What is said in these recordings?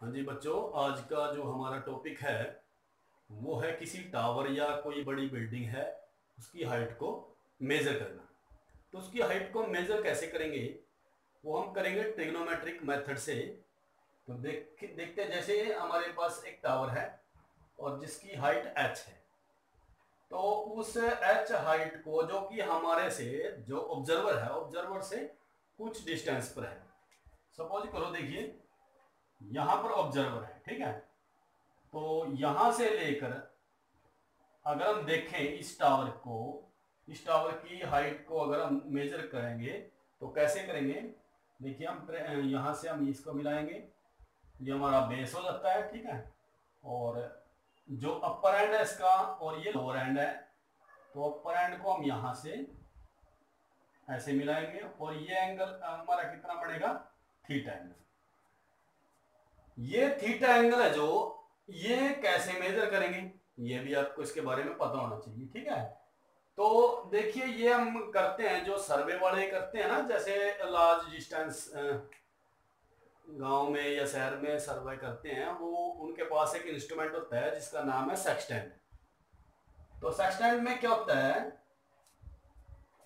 हाँ जी बच्चों, आज का जो हमारा टॉपिक है वो है किसी टावर या कोई बड़ी बिल्डिंग है उसकी हाइट को मेज़र करना। तो उसकी हाइट को मेज़र कैसे करेंगे, वो हम करेंगे ट्रिग्नोमेट्रिक मेथड से। तो देखते हैं, जैसे हमारे पास एक टावर है और जिसकी हाइट h है, तो उस h हाइट को जो कि हमारे से जो ऑब्जर्वर है, ऑब्जर्वर से कुछ डिस्टेंस पर है। सपोज करो, देखिए यहाँ पर ऑब्जर्वर है, ठीक है। तो यहां से लेकर अगर हम देखें इस टावर को, इस टावर की हाइट को अगर हम मेजर करेंगे तो कैसे करेंगे। देखिए हम यहां से हम इसको मिलाएंगे, ये हमारा बेस हो जाता है, ठीक है। और जो अपर एंड है इसका और ये लोअर एंड है, तो अपर एंड को हम यहां से ऐसे मिलाएंगे और ये एंगल हमारा कितना बनेगा, थीटा एंगल। ये थीटा एंगल है जो, ये कैसे मेजर करेंगे ये भी आपको इसके बारे में पता होना चाहिए, ठीक है। तो देखिए ये हम करते हैं, जो सर्वे वाले करते हैं ना, जैसे लार्ज डिस्टेंस गांव में या शहर में सर्वे करते हैं, वो उनके पास एक इंस्ट्रूमेंट होता है जिसका नाम है सेक्सटेंट। तो सेक्सटेंट में क्या होता है,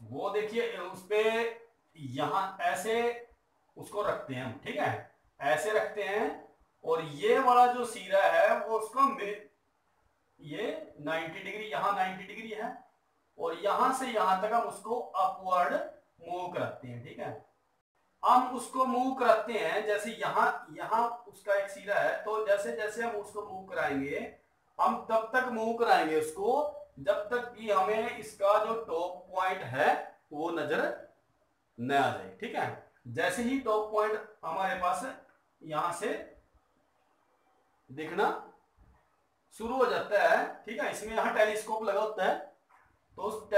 वो देखिए उस पे यहां ऐसे उसको रखते हैं हम, ठीक है, ऐसे रखते हैं। और ये वाला जो सिरा है वो उसको ये 90 डिग्री, यहां 90 डिग्री है और यहां से यहां तक हम उसको अपवर्ड मूव करते हैं, ठीक है। हम उसको मूव करते हैं, जैसे यहां यहां उसका एक सिरा है, तो जैसे जैसे हम उसको मूव कराएंगे, हम तब तक मूव कराएंगे उसको जब तक कि हमें इसका जो टॉप पॉइंट है वो नजर न आ जाए, ठीक है। जैसे ही टॉप पॉइंट हमारे पास यहां से दिखना शुरू हो जाता है, ठीक है, इसमें यहां टेलीस्कोप लगा होता है, तो उस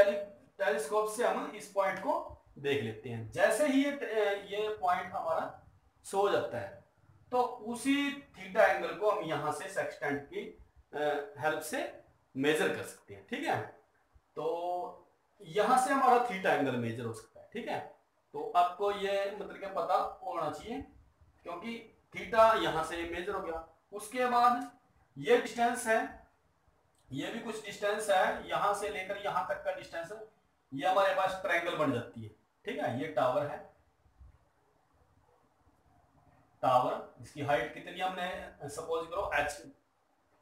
टेलीस्कोप से हम इस पॉइंट को देख लेते हैं। जैसे ही ये पॉइंट हमारा शो हो जाता है, तो उसी थीटा एंगल को हम यहां से सेक्सटेंट की हेल्प से मेजर कर सकते हैं, ठीक है। तो यहां से हमारा थीटा एंगल मेजर हो सकता है, ठीक है। तो आपको ये मतलब क्या पता होना चाहिए, क्योंकि थीटा यहां से मेजर हो गया। उसके बाद ये डिस्टेंस है, ये भी कुछ डिस्टेंस है, यहां से लेकर यहां तक का डिस्टेंस है, ये हमारे पास ट्रायंगल बन जाती है, ठीक है। ये टावर है, टावर इसकी हाइट कितनी हमने सपोज करो h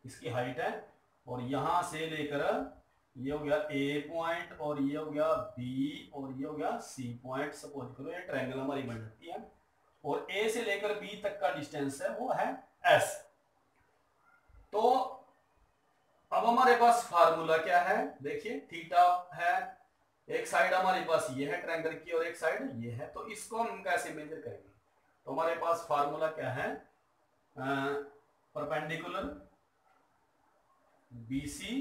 इसकी हाइट है, और यहां से लेकर ये हो गया ए पॉइंट और ये हो गया बी और ये हो गया सी पॉइंट, सपोज करो ये ट्रायंगल हमारी बन जाती है। और ए से लेकर बी तक का डिस्टेंस है वो है एस। तो अब हमारे पास फार्मूला क्या है, देखिए थीटा है, एक साइड हमारे पास ये है ट्रायंगल की और एक साइड ये है, तो इसको हम कैसे मेजर करेंगे। तो हमारे पास फार्मूला क्या है, परपेंडिकुलर BC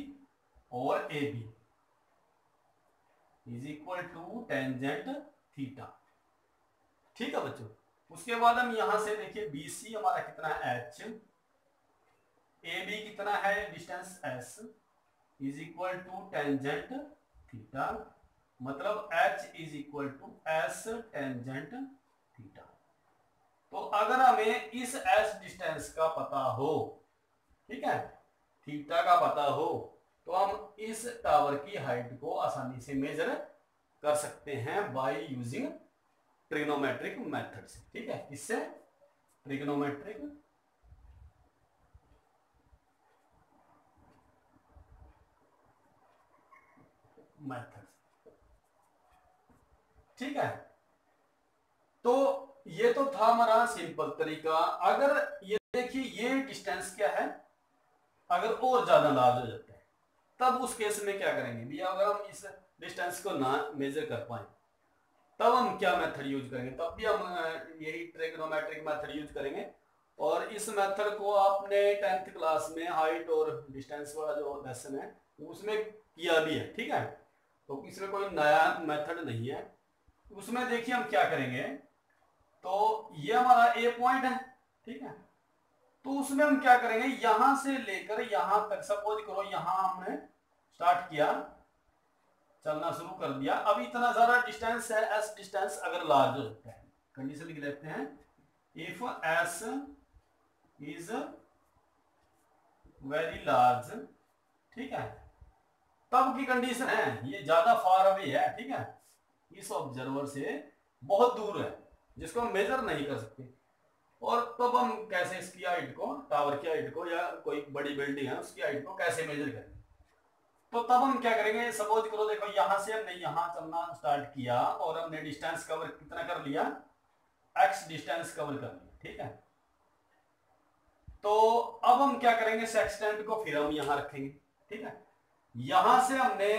और AB is equal to tangent theta, ठीक है बच्चों। उसके बाद हम यहां से देखिए BC हमारा कितना है h, AB कितना है distance s, is equal to tangent theta, मतलब h is equal to s tangent theta. तो अगर हमें इस s डिस्टेंस का पता हो, ठीक है, थीटा का पता हो, तो हम इस टावर की हाइट को आसानी से मेजर कर सकते हैं बाय यूजिंग ट्रिग्नोमेट्रिक मेथड से, ठीक है। इससे ट्रिग्नोमेट्रिक मेथड, ठीक है। तो ये तो था हमारा सिंपल तरीका। अगर ये देखिए ये डिस्टेंस क्या है, अगर और ज्यादा लार्ज हो जाता है तब उस केस में क्या करेंगे भैया, अगर हम इस डिस्टेंस को ना मेजर कर पाए तब हम क्या मेथड यूज करेंगे, तब भी हम यही ट्रिग्नोमेट्रिक मेथड यूज करेंगे। और इस मेथड को आपने 10th क्लास में हाइट और डिस्टेंस वाला जो लेसन है उसमें किया भी है, ठीक है। तो इसमें कोई नया मेथड नहीं है। उसमें देखिए हम क्या करेंगे, तो ये हमारा ए पॉइंट है, ठीक है। तो उसमें हम क्या करेंगे, यहां से लेकर यहां तक, सपोज करो यहां हमने स्टार्ट किया, चलना शुरू कर दिया, अब इतना ज्यादा डिस्टेंस है, एस डिस्टेंस अगर लार्ज हो जाता है, कंडीशन लिख लेते हैं, if S is very large, ठीक है, तब की कंडीशन है, ये ज्यादा फार अवे है, ठीक है, इस ऑब्जर्वर से बहुत दूर है जिसको हम मेजर नहीं कर सकते। और तब हम कैसे इसकी हाइट को, टावर की हाइट को या कोई बड़ी बिल्डिंग है उसकी हाइट को कैसे मेजर करेंगे? तो तब हम क्या करेंगे, सपोज करो देखो यहां से हमने यहां चलना स्टार्ट किया और हमने डिस्टेंस कवर कितना कर लिया, x डिस्टेंस कवर कर लिया, ठीक है। तो अब हम क्या करेंगे, सेक्सटेंट को फिर हम यहां रखेंगे, ठीक है। यहां से हमने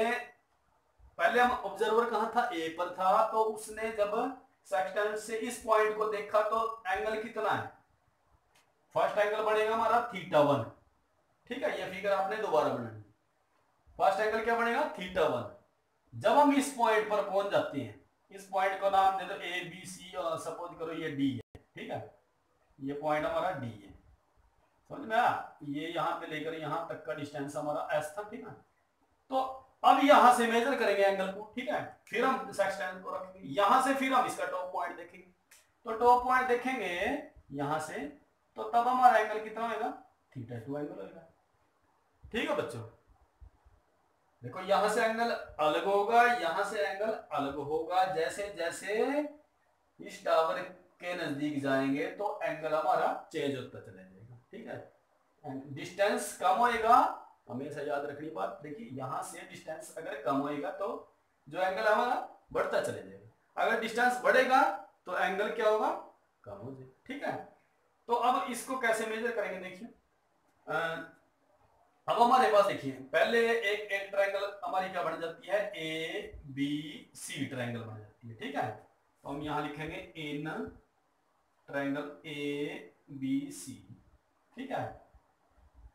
पहले हम ऑब्जर्वर कहां था, ए पर था, तो उसने जब सेक्सटेंट से इस पॉइंट को देखा तो एंगल कितना है, फर्स्ट एंगल बनेगा हमारा θ1, ठीक है। ये फिगर आपने दोबारा बनानी, फर्स्ट एंगल क्या बनेगा, θ1। जब हम इस पॉइंट पर पहुंच जाते हैं, इस पॉइंट को नाम दे दो ए बी सी, और सपोज करो ये डी है, ठीक है, ये पॉइंट हमारा डी है, समझ में आया, ये यहां पे लेकर यहां तक का डिस्टेंस हमारा एस था, ठीक है। तो अब यहां से मेजर करेंगे एंगल को, ठीक है, फिर हम सेक्सटेंट को रखेंगे, यहां से फिर हम इसका टॉप पॉइंट देखेंगे, तो टॉप पॉइंट देखेंगे यहां से, तो तब हमारा एंगल कितना होगा, θ2 एंगल होगा, ठीक है बच्चों। देखो यहां से एंगल अलग होगा, यहां से एंगल अलग होगा, जैसे जैसे इस टावर के नजदीक जाएंगे तो एंगल हमारा चेंज होता चला जाएगा, ठीक है। डिस्टेंस कम होएगा, हमेशा याद रखनी बात, देखिए यहां से डिस्टेंस अगर कम होएगा तो जो एंगल हमारा बढ़ता चले जाएगा, अगर डिस्टेंस बढ़ेगा तो एंगल क्या होगा, कम हो जाएगा, ठीक है। तो अब इसको कैसे मेजर करेंगे, देखिए अब हमारे पास देखिए पहले एक ट्रायंगल हमारी क्या बन जाती है, ए बी सी ट्रायंगल बन जाती है, ठीक है। तो हम यहां लिखेंगे in triangle A B C, ठीक है।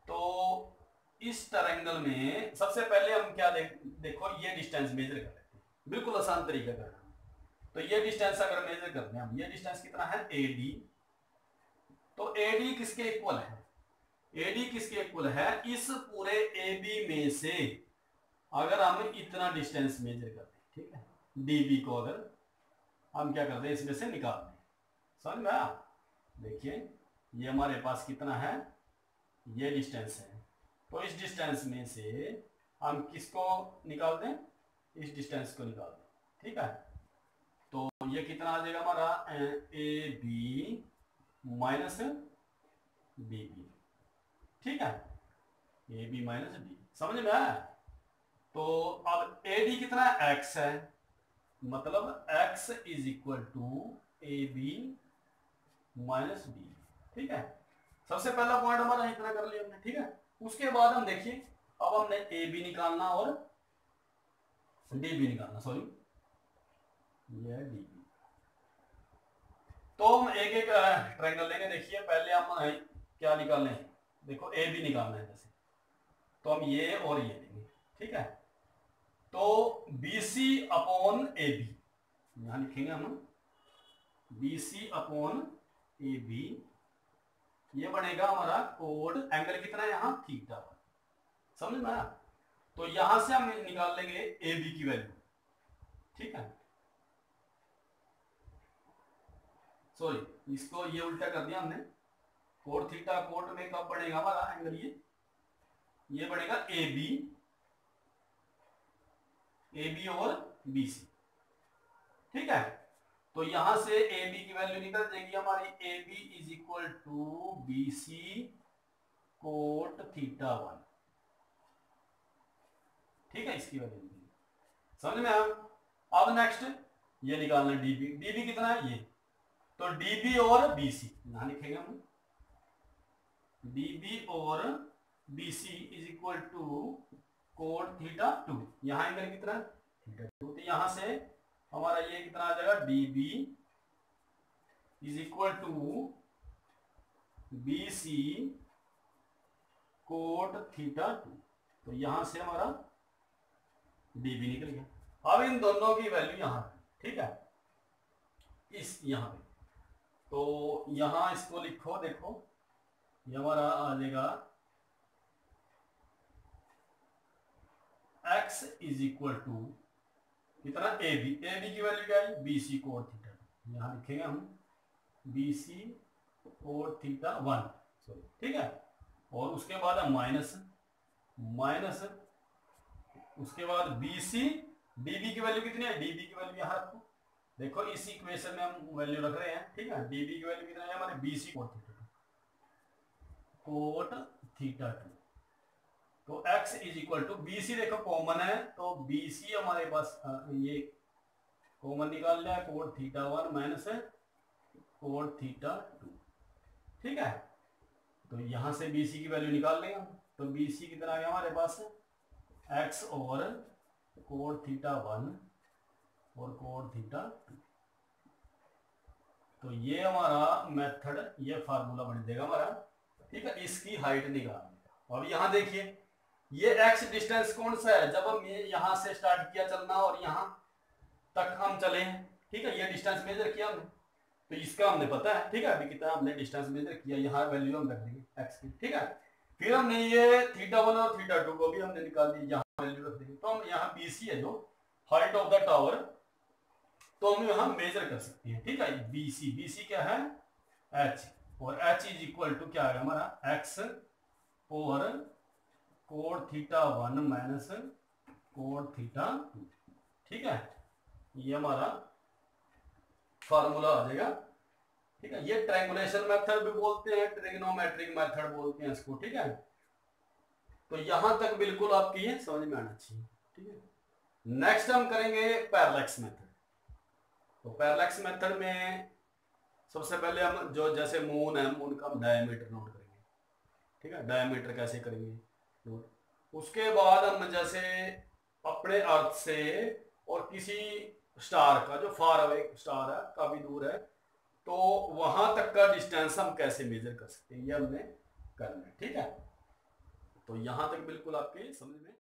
तो इस ट्रायंगल में सबसे पहले हम क्या देखो ये डिस्टेंस मेजर कर लेते हैं, बिल्कुल आसान तरीका करना। तो ये डिस्टेंस अगर मेजर करते हैं हम, ये डिस्टेंस कितना है, ए डी, तो ए डी किसके इक्वल है, एडी किसके इक्वल है, इस पूरे ए बी में से अगर हम इतना डिस्टेंस मेजर करते हैं, ठीक है, डीबी को अगर हम क्या करते हैं इसमें से निकाल दें, समझ में आया। देखिए ये हमारे पास कितना है, ये डिस्टेंस है, तो इस डिस्टेंस में से हम किसको निकाल दें, इस डिस्टेंस को निकाल दें, ठीक है। तो ये कितना आ जाएगा हमारा, A B minus B B, ठीक है, ए बी माइनस डी, समझ में आया। तो अब ए डी कितना है, एक्स है, मतलब X is equal to A B minus D, ठीक है। सबसे पहला पॉइंट हमारा इतना कर लिया हमने, ठीक है। उसके बाद हम देखिए अब हमने ए बी निकालना और डी बी निकालना, सॉरी ये डी बी। तो हम एक एक ट्रायंगल लेंगे, देखिए पहले हम क्या निकालने हैं, देखो ए बी निकालना है जैसे, तो हम ये और ये लेंगे, ठीक है। तो B C upon A B यहां लिखेंगे हम, B C upon A B, ये बनेगा हमारा कोड, एंगल कितना है यहाँ, θ1, समझ में आया। तो यहां से हम निकाल लेंगे ए बी की वैल्यू, ठीक है, सॉरी इसको ये उल्टा कर दिया हमने, कोड थीटा कोड में कब बनेगा हमारा एंगल, ये बनेगा ए बी और बी सी, ठीक है। तो यहां से ए बी की वैल्यू निकल जाएगी हमारी, A B is equal to B C cot θ1, ठीक है, इसकी वैल्यू समझ में आया। अब नेक्स्ट ये निकालना है डीबी, डीबी कितना है ये, तो डीबी और बीसी यहां लिखेंगे हम, डीबी और BC is equal to cot θ2, यहां एंगल कितना θ2, तो यहां से हमारा ये कितना आ जाएगा, DB is equal to BC cot θ2, तो यहां से हमारा डीबी निकल गया। अब इन दोनों की वैल्यू यहां, ठीक है, इस यहां पे, तो यहां इसको लिखो, देखो ये हमारा आ जाएगा x इज इक्वल टू कितना, ए बी की वैल्यू क्या है, बी सी कोट θ, यहां लिखेंगे हम बी सी कोट θ1, सॉरी, ठीक है। और उसके बाद है माइनस माइनस, उसके बाद BC, DB की वैल्यू कितनी है, DB की वैल्यू यहाँ रखो, देखो इस इक्वेशन में हम वैल्यू रख रहे हैं, ठीक है। DB की वैल्यू कितना है हमारे BC कोट थीटा 2, तो x is equal to BC, देखो कॉमन है तो BC हमारे पास ये कॉमन निकाल लिया, cot theta 1 minus cot theta 2, ठीक है। तो यहां से BC की वैल्यू निकाल लेंगे, तो BC कितना आ गया हमारे पास x और कोट थीटा 1 और कोट थीटा 2। तो ये हमारा मेथड, ये फार्मूला बन जाएगा हमारा, ठीक है। इसकी हाइट निकालने, अब यहां देखिए ये x डिस्टेंस कौन सा है, जब हम ये यहां से स्टार्ट किया चलना और यहां तक हम चले, ठीक है, ये डिस्टेंस मेजर किया हमने, तो इसका हमने पता है, ठीक है, अभी कितना हमने डिस्टेंस मेजर किया, यहाँ वैल्यू हम रख देंगे x की, ठीक है। फिर हमने ये थीटा 1 और थीटा 2 को भी हमने निकाल दी, यहाँ वैल्यू रख देंगे, तो हम यहाँ BC है जो हाइट ऑफ द टावर, तो हम यहाँ मेजर कर सकते हैं, ठीक है। BC क्या है h, और h इज इक्वल टू क्या है हमारा x और coat theta 1 minus cot theta 2, ठीक है। ये हमारा फार्मूला आ जाएगा, ठीक है। ये ट्रायंगुलेशन मेथड भी बोलते हैं, ट्रिग्नोमेट्रिक मेथड बोलते हैं इसको, ठीक है। तो यहां तक बिल्कुल आपकी ये समझ में आना चाहिए, ठीक है। नेक्स्ट हम करेंगे पैरेलैक्स मेथड। तो पैरेलैक्स मेथड में सबसे पहले हम जो जैसे मून है, मून का हम डायमीटर नोट करेंगे, ठीक है। डायमीटर कैसे करेंगे नोट, उसके बाद हम जैसे अपने अर्थ से और किसी स्टार का जो फार अवे स्टार है, काफी दूर है, तो वहां तक का डिस्टेंस हम कैसे मेजर कर सकते हैं, ये हमने करना है, ठीक है। तो यहां तक बिल्कुल आपके समझ में